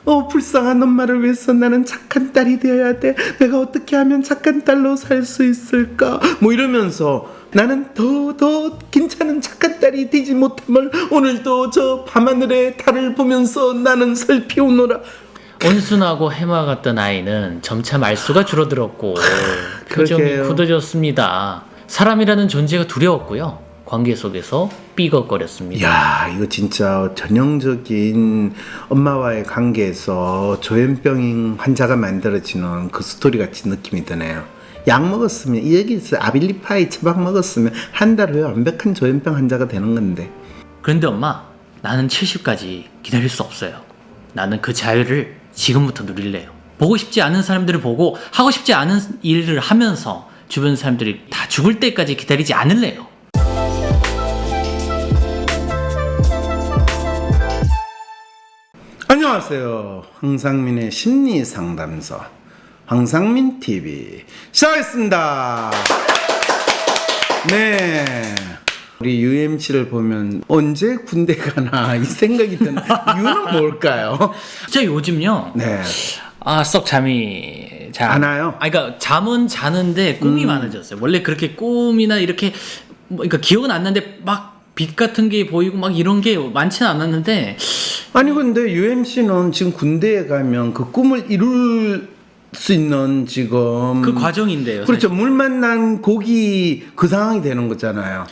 불쌍한 엄마를 위해서 나는 착한 딸이 되어야 돼. 내가 어떻게 하면 착한 딸로 살 수 있을까? 뭐 이러면서 나는 더 괜찮은 착한 딸이 되지 못함을 오늘도 저 밤하늘의 달을 보면서 나는 살피우노라. 온순하고 해마 같던 아이는 점차 말수가 줄어들었고 표정이 그러게요. 굳어졌습니다. 사람이라는 존재가 두려웠고요. 관계 속에서 삐걱거렸습니다. 야, 이거 진짜 전형적인 엄마와의 관계에서 조현병 환자가 만들어지는 그 스토리 같은 느낌이 드네요. 약 먹었으면, 여기서 아빌리파이 처방 먹었으면 한 달 후에 완벽한 조현병 환자가 되는 건데. 그런데 엄마, 나는 70까지 기다릴 수 없어요. 나는 그 자유를 지금부터 누릴래요. 보고 싶지 않은 사람들을 보고 하고 싶지 않은 일을 하면서 주변 사람들이 다 죽을 때까지 기다리지 않을래요. 안녕하세요. 황상민의 심리상담소 황상민TV 시작하겠습니다. 네, 우리 UMC를 보면 언제 군대 가나 이 생각이 드는 이유는 뭘까요? 진짜 요즘요. 네, 썩 잠이 잘 안 와요? 그러니까 잠은 자는데 꿈이 많아졌어요. 원래 그렇게 꿈이나 이렇게 그러니까 기억은 안 나는데 막 빛 같은 게 보이고 막 이런 게 많지는 않았는데. 아니 근데 UMC는 지금 군대에 가면 그 꿈을 이룰 수 있는 지금 그 과정인데요. 그렇죠. 물 만난 고기 그 상황이 되는 거잖아요.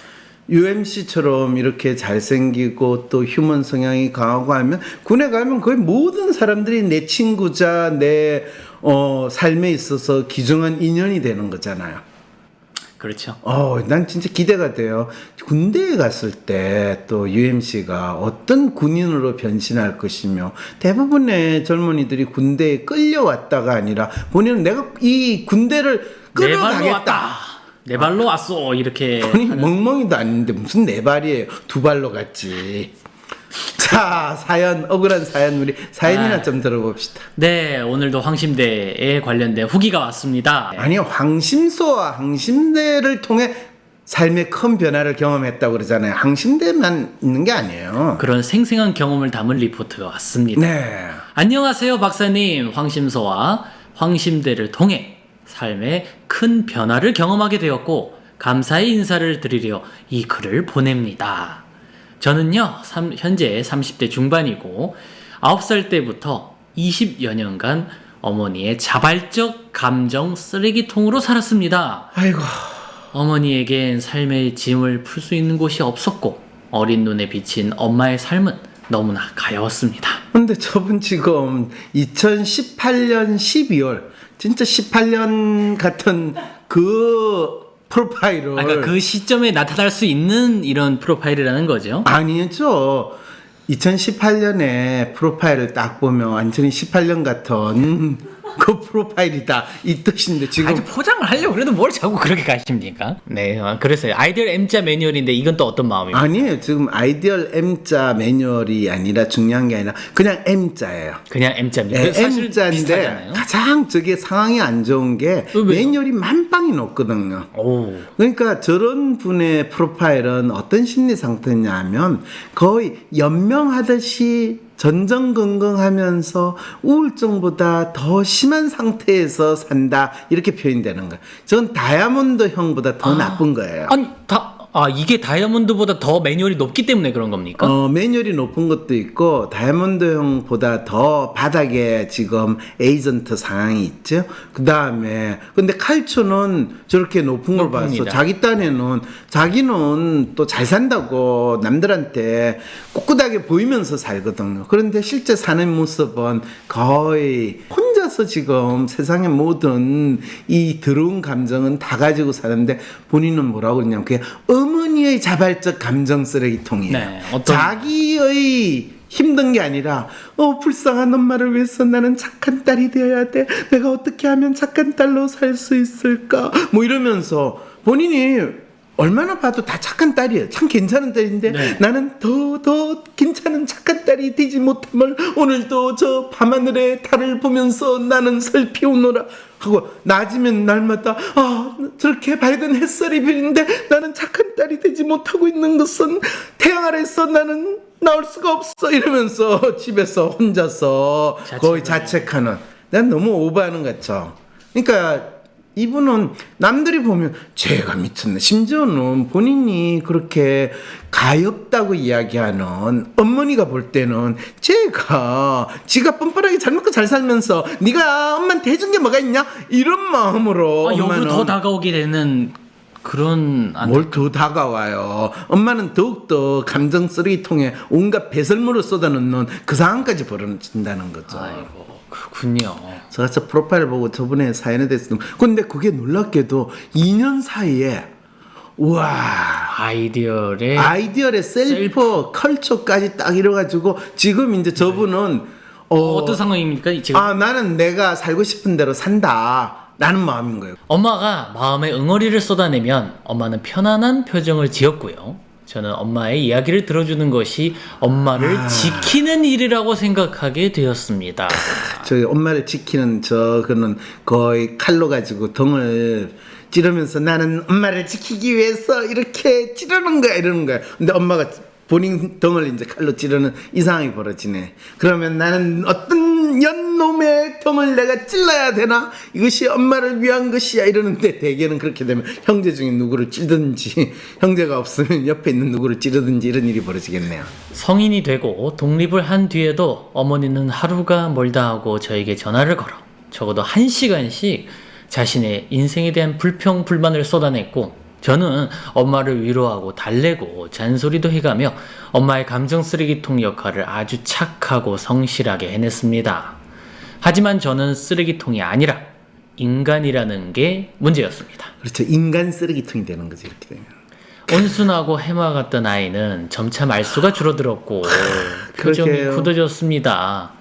UMC처럼 이렇게 잘생기고 또 휴먼 성향이 강하고 하면 군에 가면 거의 모든 사람들이 내 친구자, 내 삶에 있어서 귀중한 인연이 되는 거잖아요. 그렇죠. 난 진짜 기대가 돼요. 군대에 갔을 때 또 UMC가 어떤 군인으로 변신할 것이며, 대부분의 젊은이들이 군대에 끌려왔다가 아니라 본인은 내가 이 군대를 내 발로 끌어가겠다. 왔다. 내 발로 왔어. 이렇게. 아니 멍멍이도 아닌데 무슨 네 발이에요. 두 발로 갔지. 자, 사연, 억울한 사연, 우리 사연이나 좀 들어봅시다. 네, 오늘도 황심대에 관련된 후기가 왔습니다. 아니요, 황심소와 황심대를 통해 삶의 큰 변화를 경험했다고 그러잖아요. 황심대만 있는 게 아니에요. 그런 생생한 경험을 담은 리포트가 왔습니다. 네. 안녕하세요, 박사님. 황심소와 황심대를 통해 삶의 큰 변화를 경험하게 되었고 감사의 인사를 드리려 이 글을 보냅니다. 저는요, 현재 30대 중반이고 9살 때부터 20여 년간 어머니의 자발적 감정 쓰레기통으로 살았습니다. 아이고. 어머니에겐 삶의 짐을 풀 수 있는 곳이 없었고 어린 눈에 비친 엄마의 삶은 너무나 가여웠습니다. 근데 저분 지금 2018년 12월 진짜 18년 같은 그 프로파일을 그러니까 그 시점에 나타날 수 있는 이런 프로파일이라는 거죠. 아니죠. 2018년에 프로파일을 딱 보면 완전히 18년 같은 그 프로파일이다 이 뜻인데 지금 아주 포장을 하려고 그래도 뭘 자꾸 그렇게 가십니까? 네, 그래서요. 아이디얼 M자 매뉴얼인데 이건 또 어떤 마음입니까? 아니에요. 지금 아이디얼 M자 매뉴얼이 아니라 중요한 게 아니라 그냥 M자예요. 그냥 M자입니다. 네, 사실 M자인데 비슷하잖아요. 가장 저게 상황이 안 좋은 게 왜요? 매뉴얼이 만방이 높거든요. 오. 그러니까 저런 분의 프로파일은 어떤 심리 상태냐면 거의 연명하듯이 전전긍긍하면서 우울증보다 더 심한 상태에서 산다 이렇게 표현되는 거예요. 전 다이아몬드형보다 더 나쁜 거예요. 아니, 이게 다이아몬드보다 더 매뉴얼이 높기 때문에 그런 겁니까? 매뉴얼이 높은 것도 있고 다이아몬드형보다 더 바닥에 지금 에이전트 상황이 있죠. 그 다음에 근데 칼초는 저렇게 높은 걸 봐서 높습니다. 자기 딴에는 자기는 또 잘 산다고 남들한테 꿋꿋하게 보이면서 살거든요. 그런데 실제 사는 모습은 거의 혼자서 지금 세상의 모든 이 더러운 감정은 다 가지고 사는데 본인은 뭐라고 그러냐면 그게 어머니의 자발적 감정 쓰레기통이에요. 네, 자기의 힘든 게 아니라 불쌍한 엄마를 위해서 나는 착한 딸이 되어야 돼. 내가 어떻게 하면 착한 딸로 살 수 있을까? 뭐 이러면서 본인이 얼마나 봐도 다 착한 딸이에요. 참 괜찮은 딸인데 네. 나는 더 괜찮은 착한 딸이 되지 못함을 오늘도 저 밤하늘의 달을 보면서 나는 살피우노라 하고 낮이면 날마다 저렇게 밝은 햇살이 비는데 나는 착한 딸이 되지 못하고 있는 것은 태양 아래서 나는 나올 수가 없어 이러면서 집에서 혼자서 거의 자책하는. 난 너무 오버하는 것 같죠. 그러니까 이분은 남들이 보면 쟤가 미쳤네. 심지어는 본인이 그렇게 가엾다고 이야기하는 어머니가 볼 때는 쟤가 지가 뻔뻔하게 잘 먹고 잘 살면서 네가 엄마한테 해준 게 뭐가 있냐? 이런 마음으로 역으로 엄마는 더 다가오게 되는 그런 뭘 더 다가와요. 엄마는 더욱더 감정 쓰레기통에 온갖 배설물을 쏟아넣는 그 상황까지 벌어진다는 거죠. 아이고 그렇군요. 제가 저 프로파일 보고 저번에 사연에 대해서 근데 그게 놀랍게도 2년 사이에 우와 아이디얼의 셀프 컬처까지 딱 이뤄가지고 지금 이제 저분은 어떤 상황입니까 지금? 나는 내가 살고 싶은 대로 산다 라는 마음인 거예요. 엄마가 마음의 응어리를 쏟아내면 엄마는 편안한 표정을 지었고요. 저는 엄마의 이야기를 들어주는 것이 엄마를 지키는 일이라고 생각하게 되었습니다. 저 엄마를 지키는 그는 거의 칼로 가지고 등을 찌르면서 나는 엄마를 지키기 위해서 이렇게 찌르는 거야 이러는 거야. 근데 엄마가 본인 등을 이제 칼로 찌르는 이 상황이 벌어지네. 그러면 나는 어떤 연놈의 등을 내가 찔러야 되나? 이것이 엄마를 위한 것이야 이러는데 대개는 그렇게 되면 형제 중에 누구를 찌르든지 형제가 없으면 옆에 있는 누구를 찌르든지 이런 일이 벌어지겠네요. 성인이 되고 독립을 한 뒤에도 어머니는 하루가 멀다 하고 저에게 전화를 걸어 적어도 1시간씩 자신의 인생에 대한 불평 불만을 쏟아냈고 저는 엄마를 위로하고 달래고 잔소리도 해가며 엄마의 감정 쓰레기통 역할을 아주 착하고 성실하게 해냈습니다. 하지만 저는 쓰레기통이 아니라 인간이라는 게 문제였습니다. 그렇죠. 인간 쓰레기통이 되는 거지 이렇게 되면. 온순하고 해마 같던 아이는 점차 말수가 줄어들었고 표정이 그러게요. 굳어졌습니다.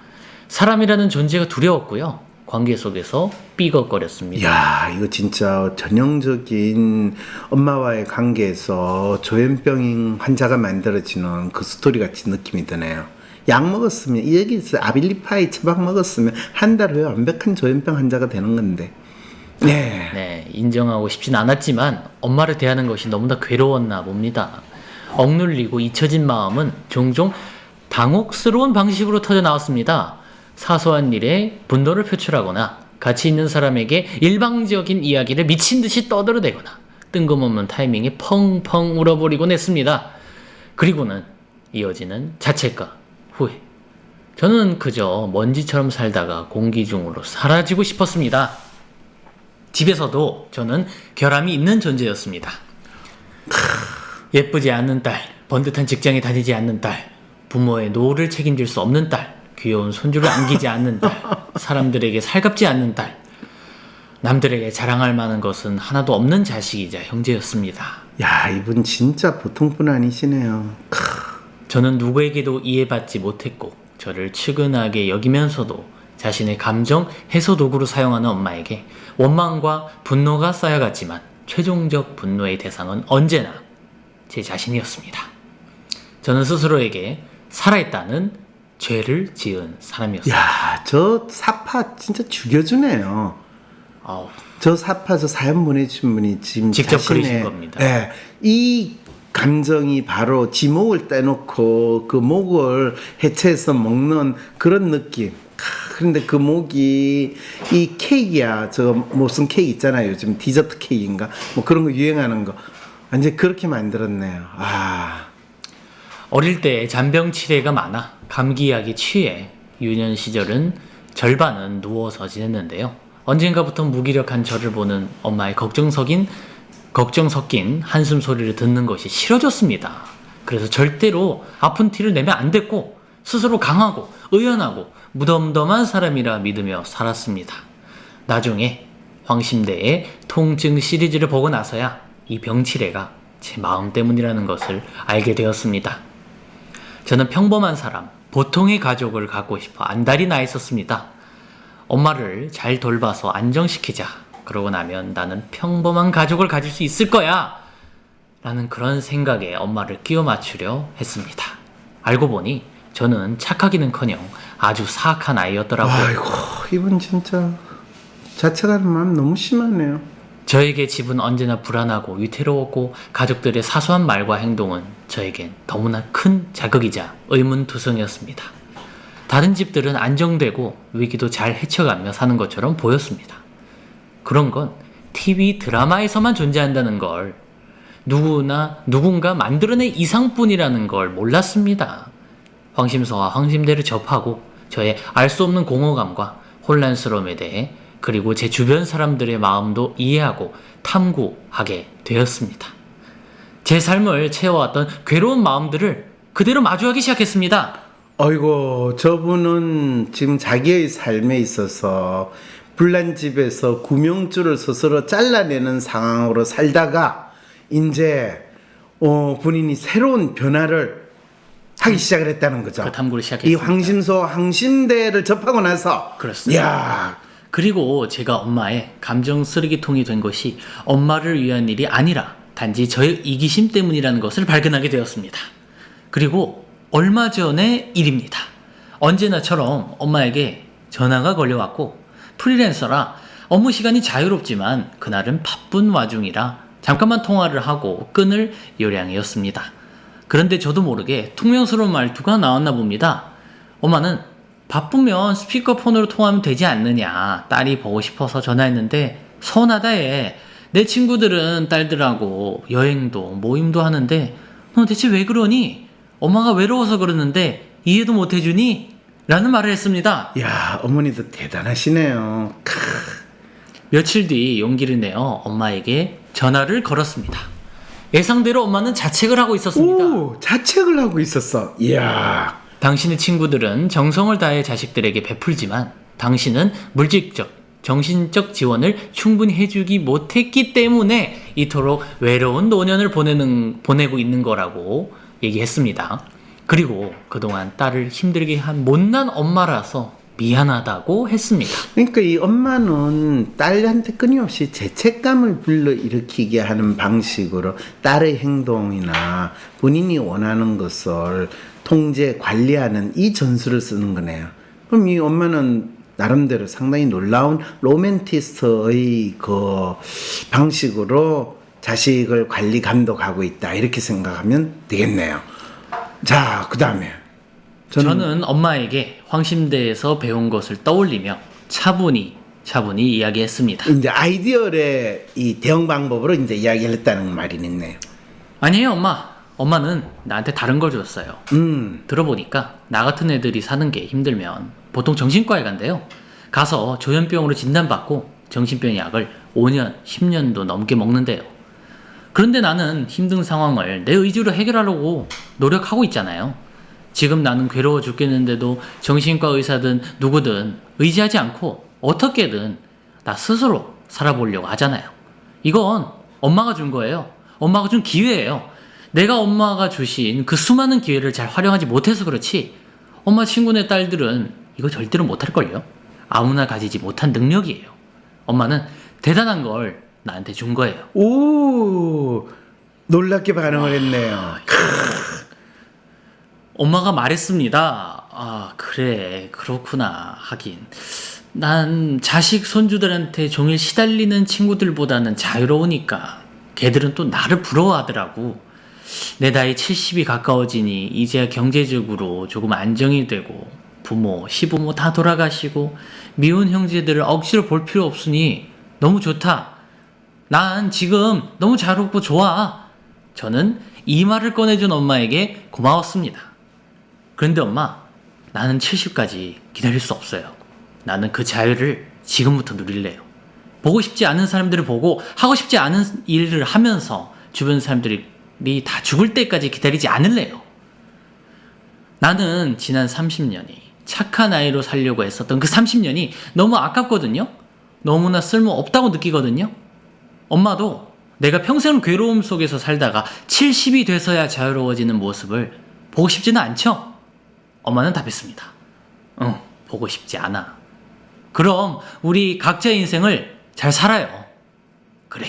사람이라는 존재가 두려웠고요. 관계 속에서 삐걱거렸습니다. 야, 이거 진짜 전형적인 엄마와의 관계에서 조현병 환자가 만들어지는 그 스토리 같이 느낌이 드네요. 약 먹었으면 이 얘기 있어요. 아빌리파이 처방 먹었으면 한 달 후에 완벽한 조현병 환자가 되는 건데. 네, 인정하고 싶진 않았지만 엄마를 대하는 것이 너무나 괴로웠나 봅니다. 억눌리고 잊혀진 마음은 종종 당혹스러운 방식으로 터져 나왔습니다. 사소한 일에 분노를 표출하거나 같이 있는 사람에게 일방적인 이야기를 미친 듯이 떠들어대거나 뜬금없는 타이밍에 펑펑 울어버리곤 했습니다. 그리고는 이어지는 자책과 후회. 저는 그저 먼지처럼 살다가 공기 중으로 사라지고 싶었습니다. 집에서도 저는 결함이 있는 존재였습니다. 예쁘지 않는 딸, 번듯한 직장에 다니지 않는 딸, 부모의 노후를 책임질 수 없는 딸, 귀여운 손주를 안기지 않는 딸, 사람들에게 살갑지 않는 딸, 남들에게 자랑할 만한 것은 하나도 없는 자식이자 형제였습니다. 야, 이분 진짜 보통 분 아니시네요. 저는 누구에게도 이해받지 못했고 저를 측은하게 여기면서도 자신의 감정 해소 도구로 사용하는 엄마에게 원망과 분노가 쌓여갔지만 최종적 분노의 대상은 언제나 제 자신이었습니다. 저는 스스로에게 살아있다는 죄를 지은 사람이었습니다. 야, 저 사파 진짜 죽여주네요. 아우, 저 사파 저 사연 보내주신 분이 지금 직접 자신의, 그리신 겁니다. 네, 이 감정이 바로 지목을 떼놓고 그 목을 해체해서 먹는 그런 느낌. 그런데 그 목이 이 케이크야. 저 무슨 케이크 있잖아요. 요즘 디저트 케이크인가 뭐 그런 거 유행하는 거 완전 그렇게 만들었네요. 어릴 때 잔병치레가 많아 감기약에 취해 유년 시절은 절반은 누워서 지냈는데요. 언젠가부터 무기력한 저를 보는 엄마의 걱정 섞인 한숨 소리를 듣는 것이 싫어졌습니다. 그래서 절대로 아픈 티를 내면 안 됐고 스스로 강하고 의연하고 무덤덤한 사람이라 믿으며 살았습니다. 나중에 황심대의 통증 시리즈를 보고 나서야 이 병치레가 제 마음 때문이라는 것을 알게 되었습니다. 저는 평범한 사람, 보통의 가족을 갖고 싶어 안달이 나 있었습니다. 엄마를 잘 돌봐서 안정시키자. 그러고 나면 나는 평범한 가족을 가질 수 있을 거야. 라는 그런 생각에 엄마를 끼워 맞추려 했습니다. 알고 보니 저는 착하기는커녕 아주 사악한 아이였더라고요. 아이고, 이분 진짜 자책하는 마음 너무 심하네요. 저에게 집은 언제나 불안하고 위태로웠고 가족들의 사소한 말과 행동은 저에겐 너무나 큰 자극이자 의문투성이었습니다. 다른 집들은 안정되고 위기도 잘 헤쳐가며 사는 것처럼 보였습니다. 그런 건 TV 드라마에서만 존재한다는 걸, 누군가 만들어낸 이상뿐이라는 걸 몰랐습니다. 황심서와 황심대를 접하고 저의 알 수 없는 공허감과 혼란스러움에 대해, 그리고 제 주변 사람들의 마음도 이해하고 탐구하게 되었습니다. 제 삶을 채워왔던 괴로운 마음들을 그대로 마주하기 시작했습니다. 어이고, 저분은 지금 자기의 삶에 있어서 불난 집에서 구명줄을 스스로 잘라내는 상황으로 살다가 이제 본인이 새로운 변화를 하기 시작을 했다는 거죠. 그 탐구를 이 시작했습니다. 황심소 황심대를 접하고 나서 그렇습니다. 야, 그리고 제가 엄마의 감정 쓰레기통이 된 것이 엄마를 위한 일이 아니라 단지 저의 이기심 때문이라는 것을 발견하게 되었습니다. 그리고 얼마 전의 일입니다. 언제나처럼 엄마에게 전화가 걸려왔고, 프리랜서라 업무 시간이 자유롭지만 그날은 바쁜 와중이라 잠깐만 통화를 하고 끊을 요량이었습니다. 그런데 저도 모르게 퉁명스러운 말투가 나왔나 봅니다. 엄마는 바쁘면 스피커폰으로 통화하면 되지 않느냐, 딸이 보고 싶어서 전화했는데 서운하다 해. 내 친구들은 딸들하고 여행도 모임도 하는데 너 대체 왜 그러니? 엄마가 외로워서 그러는데 이해도 못 해주니? 라는 말을 했습니다. 야, 어머니도 대단하시네요. 며칠 뒤 용기를 내어 엄마에게 전화를 걸었습니다. 예상대로 엄마는 자책을 하고 있었습니다. 오, 자책을 하고 있었어. 이야. 당신의 친구들은 정성을 다해 자식들에게 베풀지만 당신은 물질적, 정신적 지원을 충분히 해주기 못했기 때문에 이토록 외로운 노년을 보내고 있는 거라고 얘기했습니다. 그리고 그동안 딸을 힘들게 한 못난 엄마라서 미안하다고 했습니다. 그러니까 이 엄마는 딸한테 끊임없이 죄책감을 불러일으키게 하는 방식으로 딸의 행동이나 본인이 원하는 것을 통제, 관리하는 이 전술을 쓰는 거네요. 그럼 이 엄마는 나름대로 상당히 놀라운 로맨티스트의 그 방식으로 자식을 관리, 감독하고 있다, 이렇게 생각하면 되겠네요. 자, 그 다음에 저는 엄마에게 황심대에서 배운 것을 떠올리며 차분히 이야기했습니다. 이제 아이디어의 이 대응 방법으로 이제 이야기를 했다는 말이 있네요. 아니에요, 엄마. 엄마는 나한테 다른 걸 줬어요. 들어보니까 나 같은 애들이 사는 게 힘들면 보통 정신과에 간대요. 가서 조현병으로 진단받고 정신병 약을 5년, 10년도 넘게 먹는데요. 그런데 나는 힘든 상황을 내 의지로 해결하려고 노력하고 있잖아요. 지금 나는 괴로워 죽겠는데도 정신과 의사든 누구든 의지하지 않고 어떻게든 나 스스로 살아보려고 하잖아요. 이건 엄마가 준 거예요. 엄마가 준 기회예요. 내가 엄마가 주신 그 수많은 기회를 잘 활용하지 못해서 그렇지, 엄마 친구네 딸들은 이거 절대로 못할걸요? 아무나 가지지 못한 능력이에요. 엄마는 대단한 걸 나한테 준 거예요. 오, 놀랍게 반응을 했네요. 엄마가 말했습니다. 아, 그래, 그렇구나. 하긴 난 자식 손주들한테 종일 시달리는 친구들보다는 자유로우니까 걔들은 또 나를 부러워하더라고. 내 나이 70이 가까워지니 이제야 경제적으로 조금 안정이 되고 부모, 시부모 다 돌아가시고 미운 형제들을 억지로 볼 필요 없으니 너무 좋다. 난 지금 너무 자유롭고 좋아. 저는 이 말을 꺼내준 엄마에게 고마웠습니다. 그런데 엄마, 나는 70까지 기다릴 수 없어요. 나는 그 자유를 지금부터 누릴래요. 보고 싶지 않은 사람들을 보고 하고 싶지 않은 일을 하면서 주변 사람들이 다 죽을 때까지 기다리지 않을래요. 나는 지난 30년이 착한 아이로 살려고 했었던 그 30년이 너무 아깝거든요. 너무나 쓸모없다고 느끼거든요. 엄마도 내가 평생 괴로움 속에서 살다가 70이 돼서야 자유로워지는 모습을 보고 싶지는 않죠? 엄마는 답했습니다. 응, 보고 싶지 않아. 그럼 우리 각자의 인생을 잘 살아요. 그래,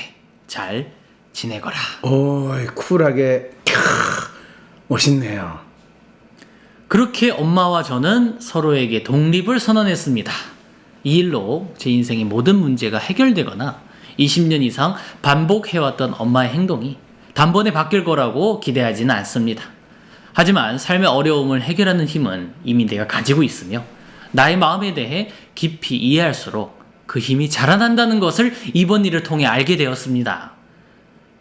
잘 지내거라. 오이, 쿨하게. 멋있네요. 그렇게 엄마와 저는 서로에게 독립을 선언했습니다. 이 일로 제 인생의 모든 문제가 해결되거나 20년 이상 반복해왔던 엄마의 행동이 단번에 바뀔 거라고 기대하지는 않습니다. 하지만 삶의 어려움을 해결하는 힘은 이미 내가 가지고 있으며 나의 마음에 대해 깊이 이해할수록 그 힘이 자라난다는 것을 이번 일을 통해 알게 되었습니다.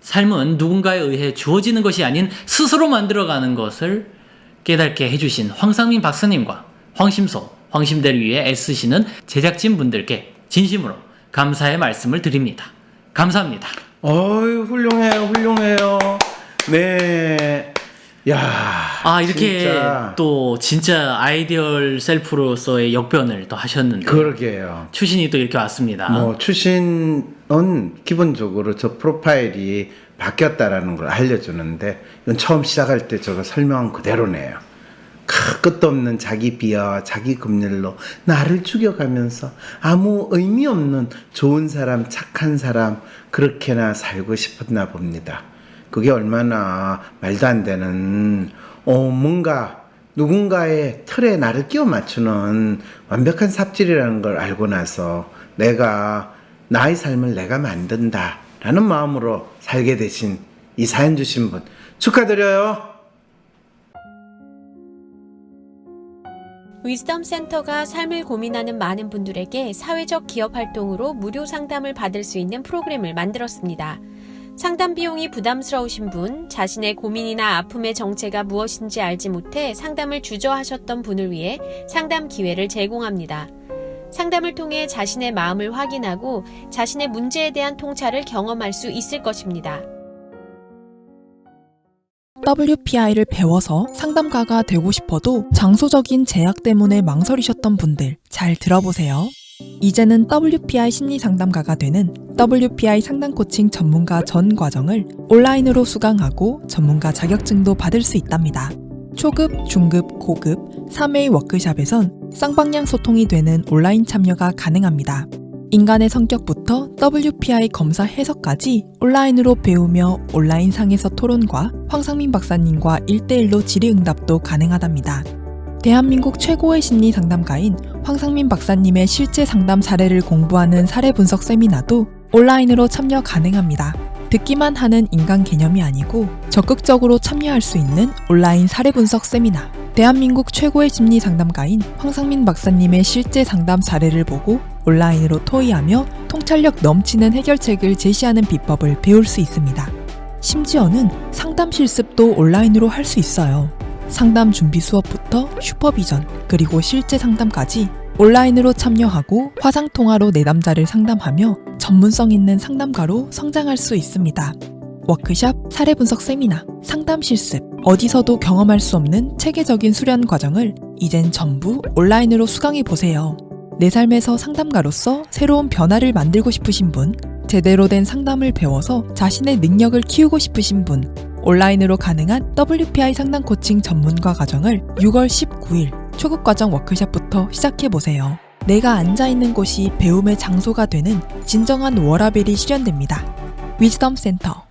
삶은 누군가에 의해 주어지는 것이 아닌 스스로 만들어가는 것을 깨닫게 해주신 황상민 박사님과 황심소, 황심대를 위해 애쓰시는 제작진분들께 진심으로 감사의 말씀을 드립니다. 감사합니다. 어유 훌륭해요. 네. 야. 이렇게 진짜. 또 진짜 아이디얼 셀프로서의 역변을 또 하셨는데. 그러게요. 추신이 또 이렇게 왔습니다. 뭐 추신은 기본적으로 저 프로파일이 바뀌었다라는 걸 알려주는데 이건 처음 시작할 때 저거 설명한 그대로네요. 끝도 없는 자기 비하와 자기 금률로 나를 죽여가면서 아무 의미 없는 좋은 사람, 착한 사람 그렇게나 살고 싶었나 봅니다. 그게 얼마나 말도 안 되는 뭔가 누군가의 틀에 나를 끼워 맞추는 완벽한 삽질이라는 걸 알고 나서 내가 나의 삶을 내가 만든다 라는 마음으로 살게 되신 이 사연 주신 분 축하드려요. 위즈덤 센터가 삶을 고민하는 많은 분들에게 사회적 기업 활동으로 무료 상담을 받을 수 있는 프로그램을 만들었습니다. 상담 비용이 부담스러우신 분, 자신의 고민이나 아픔의 정체가 무엇인지 알지 못해 상담을 주저하셨던 분을 위해 상담 기회를 제공합니다. 상담을 통해 자신의 마음을 확인하고 자신의 문제에 대한 통찰을 경험할 수 있을 것입니다. WPI를 배워서 상담가가 되고 싶어도 장소적인 제약 때문에 망설이셨던 분들 잘 들어보세요. 이제는 WPI 심리상담가가 되는 WPI 상담 코칭 전문가 전 과정을 온라인으로 수강하고 전문가 자격증도 받을 수 있답니다. 초급, 중급, 고급 3회의 워크샵에선 쌍방향 소통이 되는 온라인 참여가 가능합니다. 인간의 성격부터 WPI 검사 해석까지 온라인으로 배우며 온라인상에서 토론과 황상민 박사님과 1대1로 질의응답도 가능하답니다. 대한민국 최고의 심리 상담가인 황상민 박사님의 실제 상담 사례를 공부하는 사례 분석 세미나도 온라인으로 참여 가능합니다. 듣기만 하는 인간 개념이 아니고 적극적으로 참여할 수 있는 온라인 사례 분석 세미나. 대한민국 최고의 심리 상담가인 황상민 박사님의 실제 상담 사례를 보고 온라인으로 토의하며 통찰력 넘치는 해결책을 제시하는 비법을 배울 수 있습니다. 심지어는 상담 실습도 온라인으로 할 수 있어요. 상담 준비 수업부터 슈퍼비전 그리고 실제 상담까지 온라인으로 참여하고 화상통화로 내담자를 상담하며 전문성 있는 상담가로 성장할 수 있습니다. 워크샵, 사례 분석 세미나, 상담 실습, 어디서도 경험할 수 없는 체계적인 수련 과정을 이젠 전부 온라인으로 수강해보세요. 내 삶에서 상담가로서 새로운 변화를 만들고 싶으신 분, 제대로 된 상담을 배워서 자신의 능력을 키우고 싶으신 분, 온라인으로 가능한 WPI 상담 코칭 전문가 과정을 6월 19일 초급 과정 워크숍부터 시작해보세요. 내가 앉아있는 곳이 배움의 장소가 되는 진정한 워라밸이 실현됩니다. 위즈덤 센터